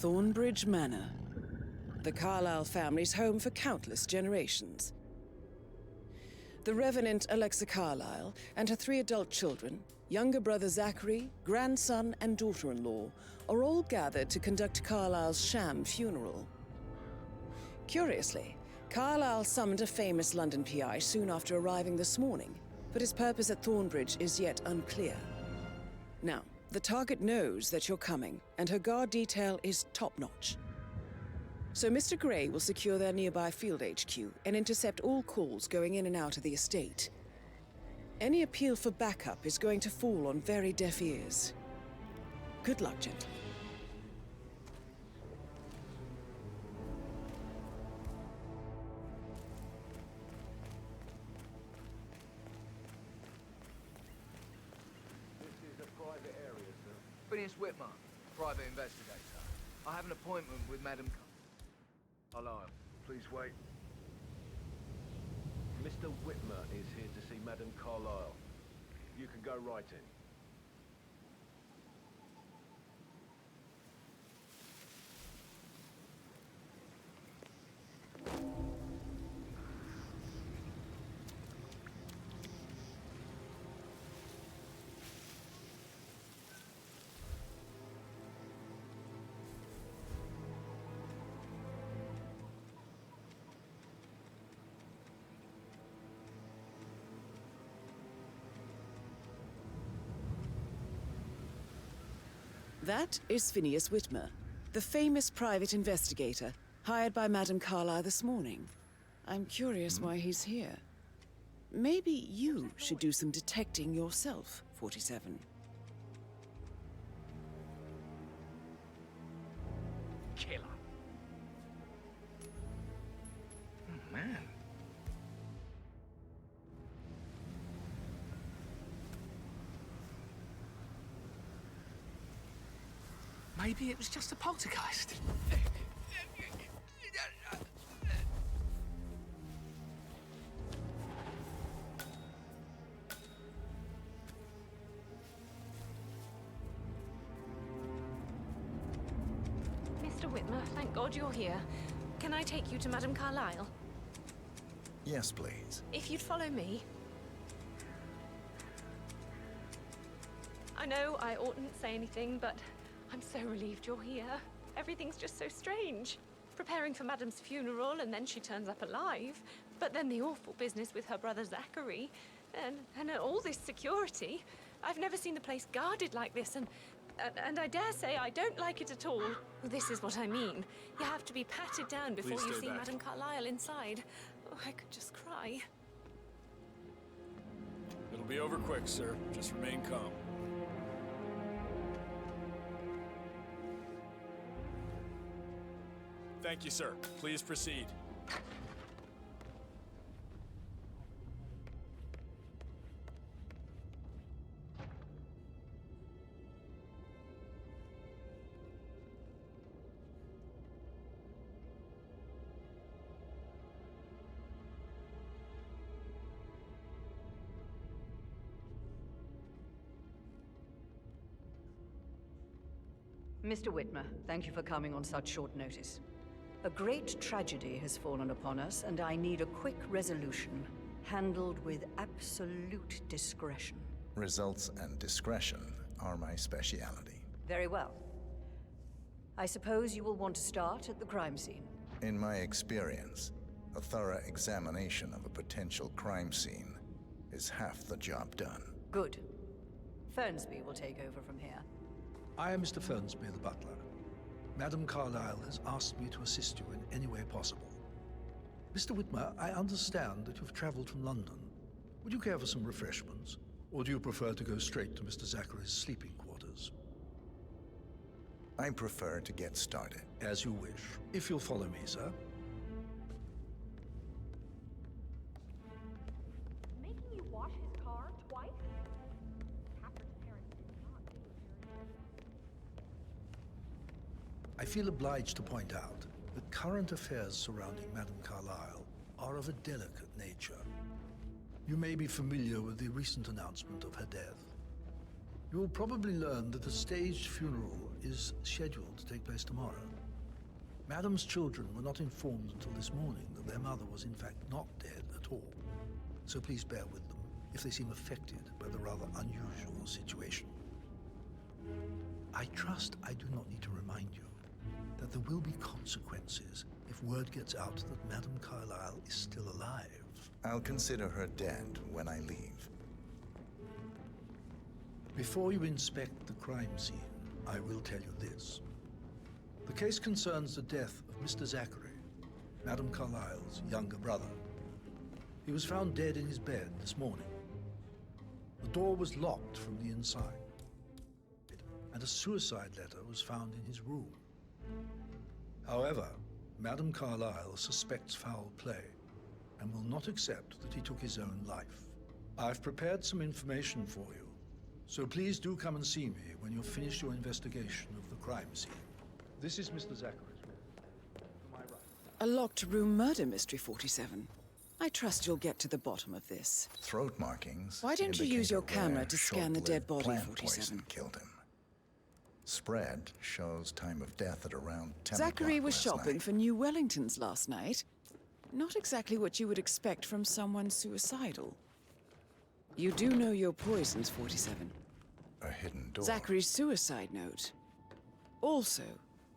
Thornbridge Manor, the Carlyle family's home for countless generations. The Revenant Alexa Carlyle and her 3 adult children, younger brother Zachary, grandson and daughter-in-law, are all gathered to conduct Carlyle's sham funeral. Curiously, Carlyle summoned a famous London PI soon after arriving this morning, but his purpose at Thornbridge is yet unclear. Now, the target knows that you're coming, and her guard detail is top-notch. So Mr. Gray will secure their nearby field HQ and intercept all calls going in and out of the estate. Any appeal for backup is going to fall on very deaf ears. Good luck, gentlemen. Private area, sir. Phineas Whitmer, private investigator. I have an appointment with Madam Carlyle. Please wait. Mr. Whitmer is here to see Madam Carlyle. You can go right in. That is Phineas Whitmer, the famous private investigator hired by Madame Carlyle this morning. I'm curious why he's here. Maybe you should do some detecting yourself, 47. Killer. Oh, man. Maybe it was just a poltergeist. Mr. Whitmer, thank God you're here. Can I take you to Madame Carlyle? Yes, please. If you'd follow me. I know I oughtn't say anything, but I'm so relieved you're here. Everything's just so strange. Preparing for Madame's funeral, and then she turns up alive. But then the awful business with her brother Zachary, and all this security. I've never seen the place guarded like this, and I dare say I don't like it at all. Well, this is what I mean. You have to be patted down before you see Madame Carlyle inside. Oh, I could just cry. It'll be over quick, sir. Just remain calm. Thank you, sir. Please proceed. Mr. Whitmer, thank you for coming on such short notice. A great tragedy has fallen upon us, and I need a quick resolution, handled with absolute discretion. Results and discretion are my speciality. Very well. I suppose you will want to start at the crime scene. In my experience, a thorough examination of a potential crime scene is half the job done. Good. Fernsby will take over from here. I am Mr. Fernsby, the butler. Madame Carlyle has asked me to assist you in any way possible. Mr. Whitmer, I understand that you've traveled from London. Would you care for some refreshments? Or do you prefer to go straight to Mr. Zachary's sleeping quarters? I prefer to get started. As you wish. If you'll follow me, sir. Making you wash his car twice? Catherine's parents did not do it very well. I feel obliged to point out that current affairs surrounding Madame Carlyle are of a delicate nature. You may be familiar with the recent announcement of her death. You will probably learn that a staged funeral is scheduled to take place tomorrow. Madam's children were not informed until this morning that their mother was in fact not dead at all. So please bear with them if they seem affected by the rather unusual situation. I trust I do not need to remind you that there will be consequences if word gets out that Madame Carlyle is still alive. I'll consider her dead when I leave. Before you inspect the crime scene, I will tell you this. The case concerns the death of Mr. Zachary, Madame Carlyle's younger brother. He was found dead in his bed this morning. The door was locked from the inside, and a suicide letter was found in his room. However, Madame Carlyle suspects foul play and will not accept that he took his own life. I've prepared some information for you, so please do come and see me when you've finished your investigation of the crime scene. This is Mr. Zachary's room. To my right. A locked room murder mystery, 47. I trust you'll get to the bottom of this. Throat markings. Why don't you indicate use your a camera rare, to scan the dead short-lived body, plant 47? poison killed him. Spread shows time of death at around 10 Zachary o'clock was last shopping night. for New Wellingtons last night. Not exactly what you would expect from someone suicidal. You do know your poisons, 47. A hidden door. Zachary's suicide note. Also,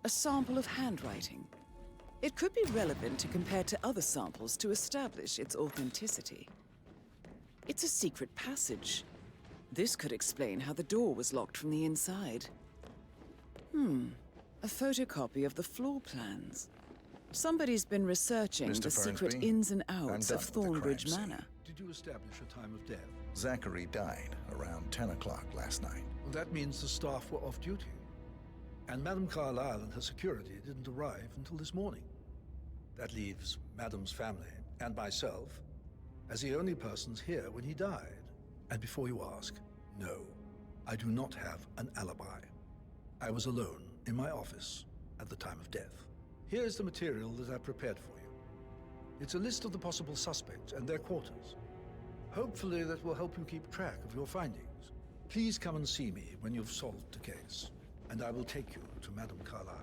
a sample of handwriting. It could be relevant to compare to other samples to establish its authenticity. It's a secret passage. This could explain how the door was locked from the inside. A photocopy of the floor plans. Somebody's been researching Mr. the secret Fernsby, ins and I'm outs done of with the crime Thornbridge scene. Manor. Did you establish a time of death? Zachary died around 10 o'clock last night. Well, that means the staff were off duty. And Madame Carlyle and her security didn't arrive until this morning. That leaves Madame's family and myself as the only persons here when he died. And before you ask, no, I do not have an alibi. I was alone in my office at the time of death. Here's the material that I prepared for you. It's a list of the possible suspects and their quarters. Hopefully that will help you keep track of your findings. Please come and see me when you've solved the case, and I will take you to Madame Carlyle.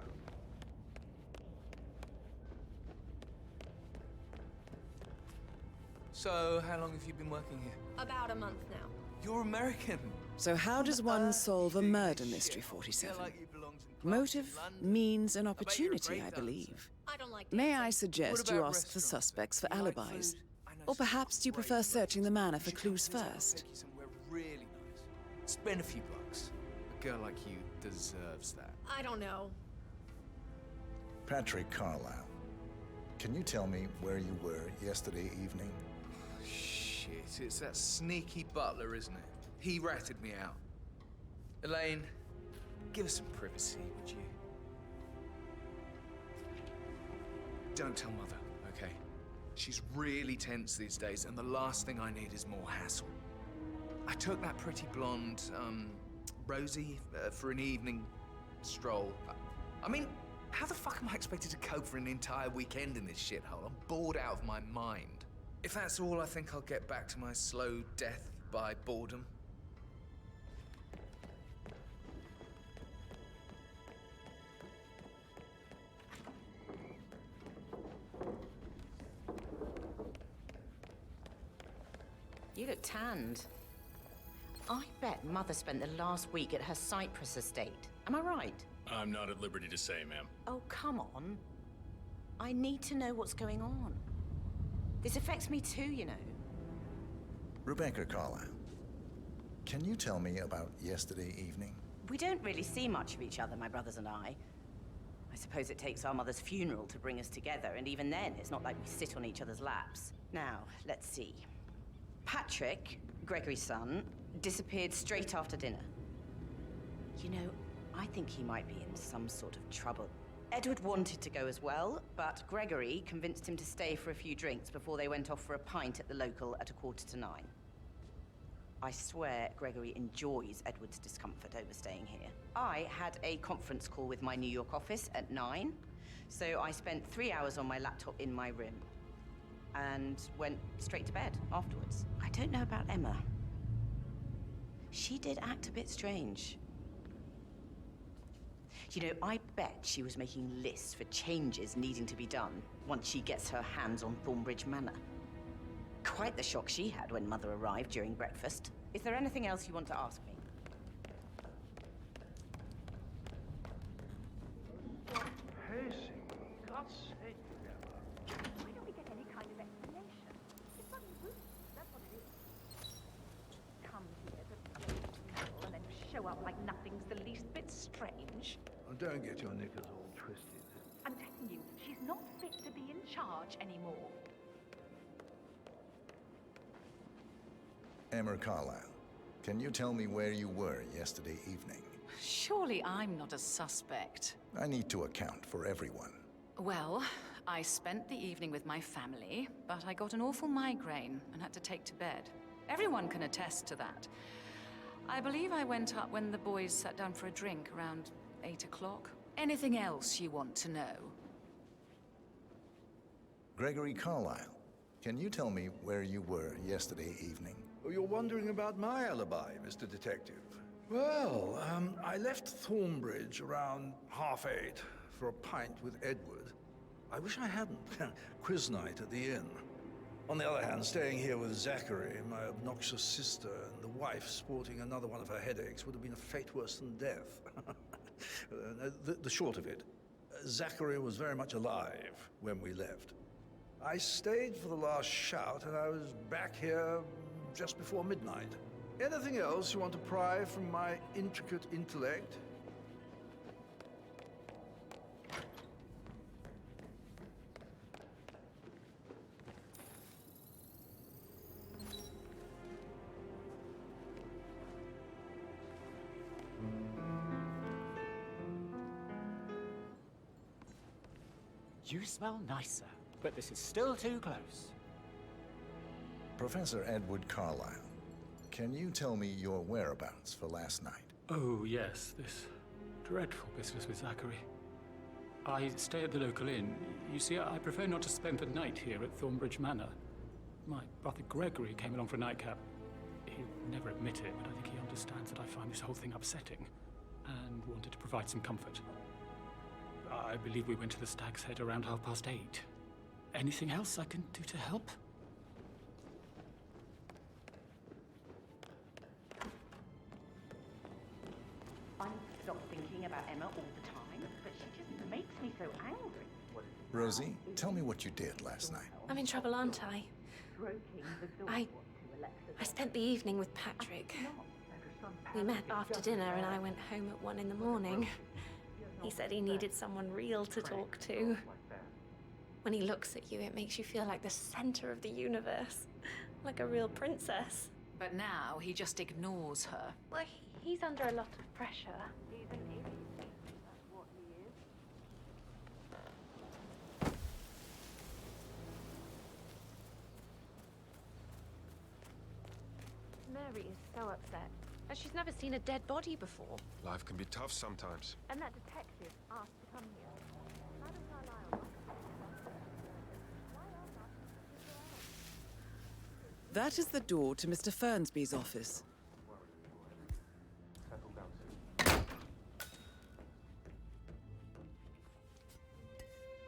So, how long have you been working here? About a month now. You're American. So how does one solve a murder mystery, 47? Motive, means, and opportunity, I believe. I don't like May I dancing. suggest you ask the suspects for alibis? Or perhaps do you prefer searching the manor for clues first? Take you somewhere really nice. Spend a few bucks. A girl like you deserves that. I don't know. Patrick Carlyle, can you tell me where you were yesterday evening? Shit, it's that sneaky butler, isn't it? He ratted me out. Elaine, give us some privacy, would you? Don't tell Mother, okay? She's really tense these days, and the last thing I need is more hassle. I took that pretty blonde, Rosie, for an evening stroll. I mean, how the fuck am I expected to cope for an entire weekend in this shithole? I'm bored out of my mind. If that's all, I think I'll get back to my slow death by boredom. You look tanned. I bet Mother spent the last week at her Cyprus estate. Am I right? I'm not at liberty to say, ma'am. Oh, come on. I need to know what's going on. This affects me too, you know. Rebecca Carlyle, can you tell me about yesterday evening? We don't really see much of each other, my brothers and I. I suppose it takes our mother's funeral to bring us together, and even then, it's not like we sit on each other's laps. Now, let's see. Patrick, Gregory's son, disappeared straight after dinner. You know, I think he might be in some sort of trouble. Edward wanted to go as well, but Gregory convinced him to stay for a few drinks before they went off for a pint at the local at 9:15. I swear Gregory enjoys Edward's discomfort over staying here. I had a conference call with my New York office at 9, so I spent 3 hours on my laptop in my room and went straight to bed afterwards. I don't know about Emma. she did act a bit strange. You know, I bet she was making lists for changes needing to be done once she gets her hands on Thornbridge Manor. Quite the shock she had when Mother arrived during breakfast. Is there anything else you want to ask me? Pacing, God's sake, Emma. Why don't we get any kind of explanation? It's bloody ruthless, that's what it is. Come here to play people and then show up like nothing's the least bit strange. Oh, don't get your knickers all twisted. I'm telling you, she's not fit to be in charge anymore. Emma Carlyle, can you tell me where you were yesterday evening? Surely I'm not a suspect. I need to account for everyone. Well, I spent the evening with my family, but I got an awful migraine and had to take to bed. Everyone can attest to that. I believe I went up when the boys sat down for a drink around 8 o'clock. Anything else you want to know? Gregory Carlyle, can you tell me where you were yesterday evening? Oh, you're wondering about my alibi, Mr. Detective. Well, I left Thornbridge around 8:30 for a pint with Edward. I wish I hadn't. Quiz night at the inn. On the other hand, staying here with Zachary, my obnoxious sister, and the wife sporting another one of her headaches would have been a fate worse than death. The short of it, Zachary was very much alive when we left. I stayed for the last shout, and I was back here just before midnight. Anything else you want to pry from my intricate intellect? You smell nicer, but this is still too close. Professor Edward Carlyle, can you tell me your whereabouts for last night? Oh, yes, this dreadful business with Zachary. I stay at the local inn. You see, I prefer not to spend the night here at Thornbridge Manor. My brother Gregory came along for a nightcap. He'll never admit it, but I think he understands that I find this whole thing upsetting and wanted to provide some comfort. I believe we went to the Stag's Head around 8:30. Anything else I can do to help? I stop thinking about Emma all the time, but she just makes me so angry. Rosie, tell me what you did last night. I'm in trouble, aren't I? I spent the evening with Patrick. We met after dinner and I went home at 1 in the morning. He said he needed someone real to talk to. When he looks at you, it makes you feel like the center of the universe. Like a real princess. But now he just ignores her. Well, he's under a lot of pressure. He's an idiot. That's what he is. Mary is so upset. And she's never seen a dead body before. Life can be tough sometimes. And that detective asked to come here. Madam Carlyle. That is the door to Mr. Fernsby's office.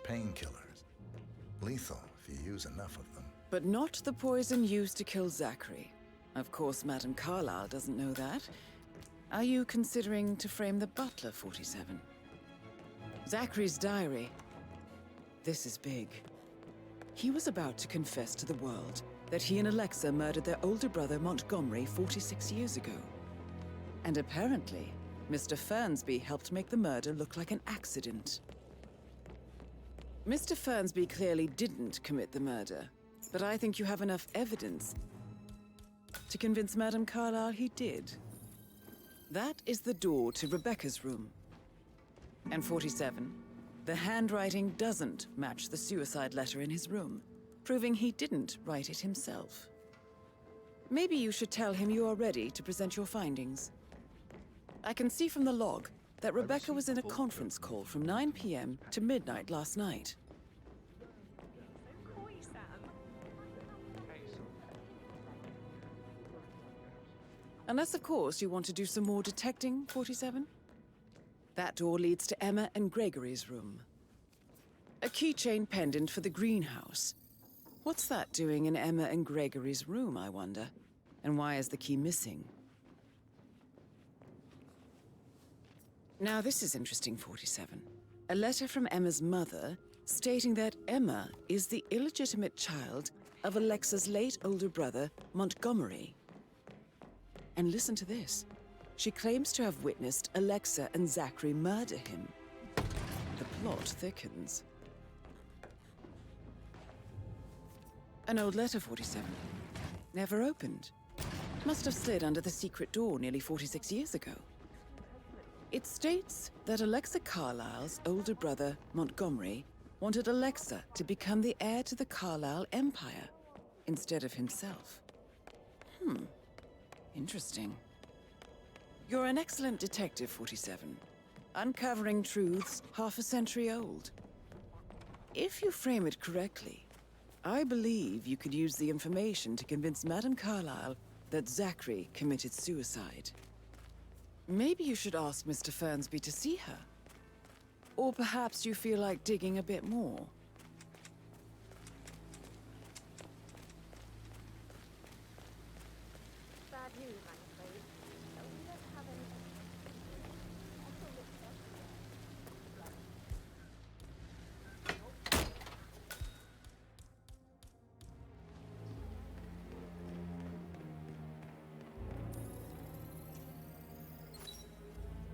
Painkillers. Lethal if you use enough of them. But not the poison used to kill Zachary. Of course, Madame Carlyle doesn't know that. Are you considering to frame the butler, 47? Zachary's diary. This is big. He was about to confess to the world that he and Alexa murdered their older brother Montgomery 46 years ago. And apparently, Mr. Fernsby helped make the murder look like an accident. Mr. Fernsby clearly didn't commit the murder, but I think you have enough evidence to convince Madame Carlyle he did. That is the door to Rebecca's room. And 47, the handwriting doesn't match the suicide letter in his room, proving he didn't write it himself. Maybe you should tell him you are ready to present your findings. I can see from the log that Rebecca was in a conference call from 9 p.m. to midnight last night. Unless, of course, you want to do some more detecting, 47? That door leads to Emma and Gregory's room. A keychain pendant for the greenhouse. What's that doing in Emma and Gregory's room, I wonder? And why is the key missing? Now, this is interesting, 47. A letter from Emma's mother stating that Emma is the illegitimate child of Alexa's late older brother, Montgomery. And listen to this. She claims to have witnessed Alexa and Zachary murder him. The plot thickens. An old letter, 47. Never opened. Must have slid under the secret door nearly 46 years ago. It states that Alexa Carlisle's older brother, Montgomery, wanted Alexa to become the heir to the Carlisle Empire instead of himself. Interesting. You're an excellent detective, 47. Uncovering truths half a century old. If you frame it correctly, I believe you could use the information to convince Madame Carlisle that Zachary committed suicide. Maybe you should ask Mr. Fernsby to see her. Or perhaps you feel like digging a bit more. Bad news, I'm afraid. We don't have any...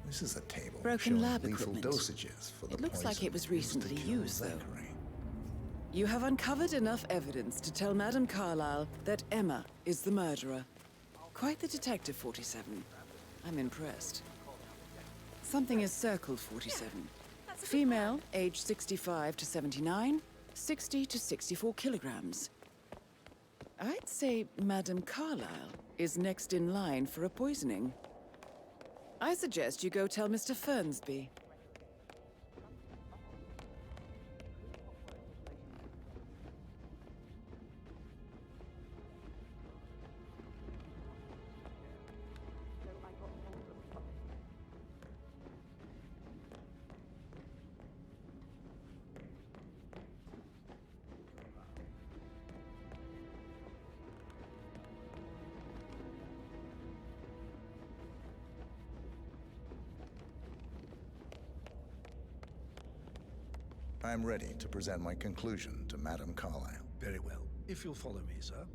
This is a table Broken showing lab lethal equipment. dosages for the It looks like poison it was used to recently kill used, though. Zachary. You have uncovered enough evidence to tell Madame Carlisle that Emma is the murderer. Quite the detective, 47. I'm impressed. Something is circled, 47. Female, age 65 to 79, 60 to 64 kilograms. I'd say Madame Carlisle is next in line for a poisoning. I suggest you go tell Mr. Fernsby. I'm ready to present my conclusion to Madame Carlisle. Very well. If you'll follow me, sir.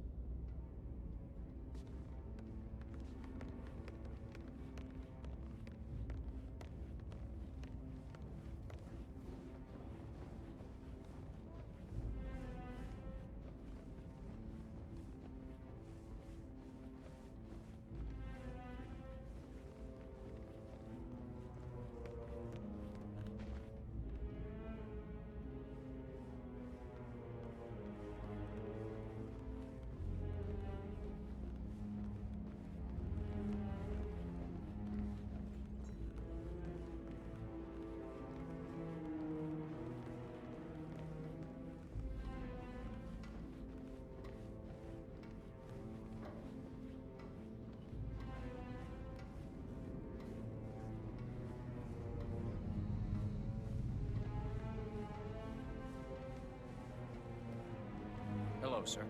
Hello, sir.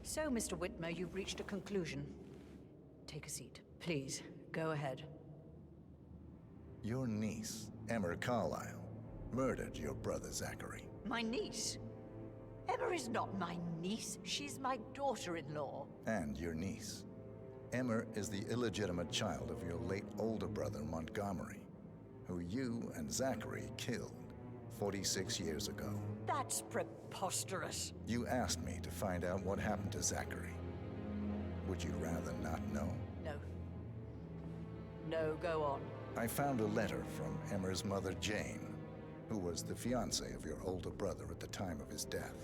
So, Mr. Whitmer, you've reached a conclusion. Take a seat. Please, go ahead. Your niece, Emma Carlisle, murdered your brother Zachary. My niece? Emma is not my niece. She's my daughter-in-law. And your niece. Emma is the illegitimate child of your late older brother Montgomery, who you and Zachary killed 46 years ago. That's preposterous. You asked me to find out what happened to Zachary. Would you rather not know? No. No, go on. I found a letter from Emma's mother, Jane, who was the fiancée of your older brother at the time of his death.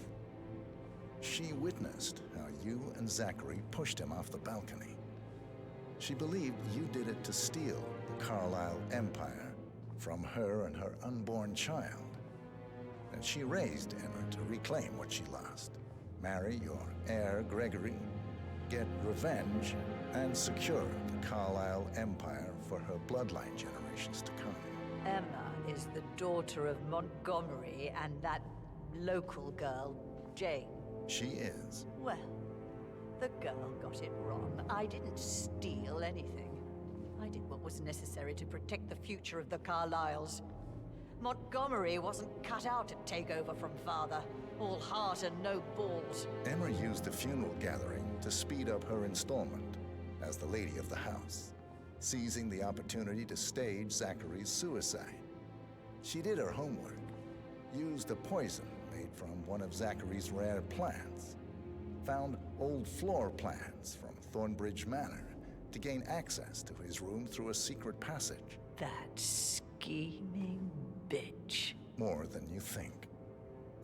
She witnessed how you and Zachary pushed him off the balcony. She believed you did it to steal the Carlisle empire from her and her unborn child. And she raised Emma to reclaim what she lost. Marry your heir, Gregory, get revenge, and secure the Carlisle empire for her bloodline generations to come. Emma is the daughter of Montgomery and that local girl, Jane. She is. Well, the girl got it wrong. I didn't steal anything. I did what was necessary to protect the future of the Carlisles. Montgomery wasn't cut out to take over from Father. All heart and no balls. Emma used the funeral gathering to speed up her installment as the lady of the house, seizing the opportunity to stage Zachary's suicide. She did her homework, used a poison made from one of Zachary's rare plants, found old floor plans from Thornbridge Manor to gain access to his room through a secret passage. That scheming bitch. More than you think.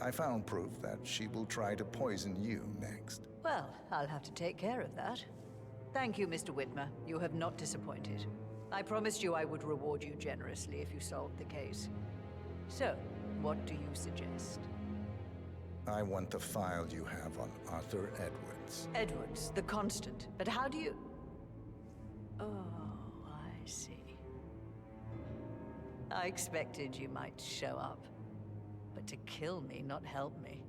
I found proof that she will try to poison you next. Well, I'll have to take care of that. Thank you, Mr. Whitmer. You have not disappointed. I promised you I would reward you generously if you solved the case. So, what do you suggest? I want the file you have on Arthur Edwards. Edwards, the Constant. But how do you... Oh, I see. I expected you might show up. But to kill me, not help me.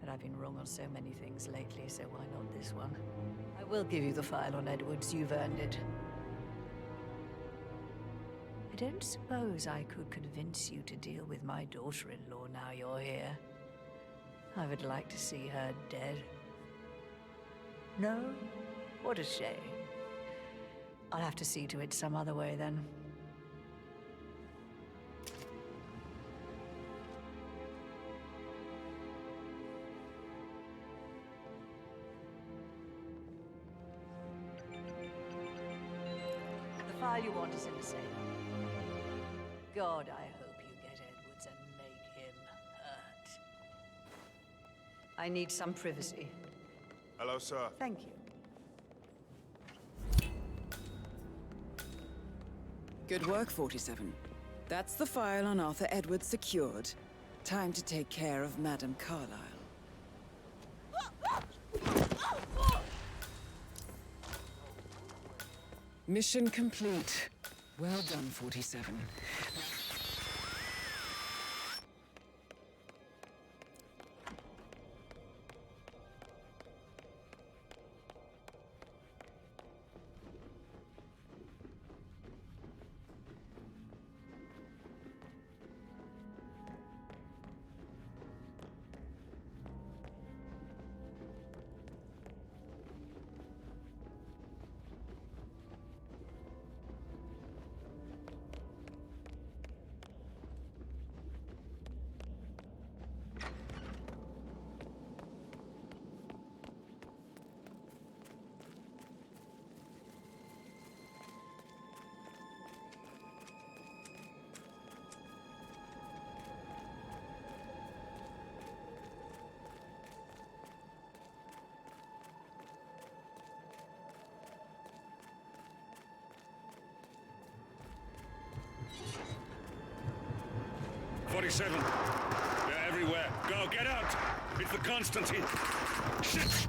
But I've been wrong on so many things lately, so why not this one? I will give you the file on Edwards. You've earned it. I don't suppose I could convince you to deal with my daughter-in-law now you're here. I would like to see her dead. No? What a shame. I'll have to see to it some other way then. The file you want is in the safe. God, I hope you get Edwards and make him hurt. I need some privacy. Hello, sir. Thank you. Good work, 47. That's the file on Arthur Edwards secured. Time to take care of Madame Carlisle. Mission complete. Well done, 47. They're everywhere. Go, get out! It's the Constantine. Shit!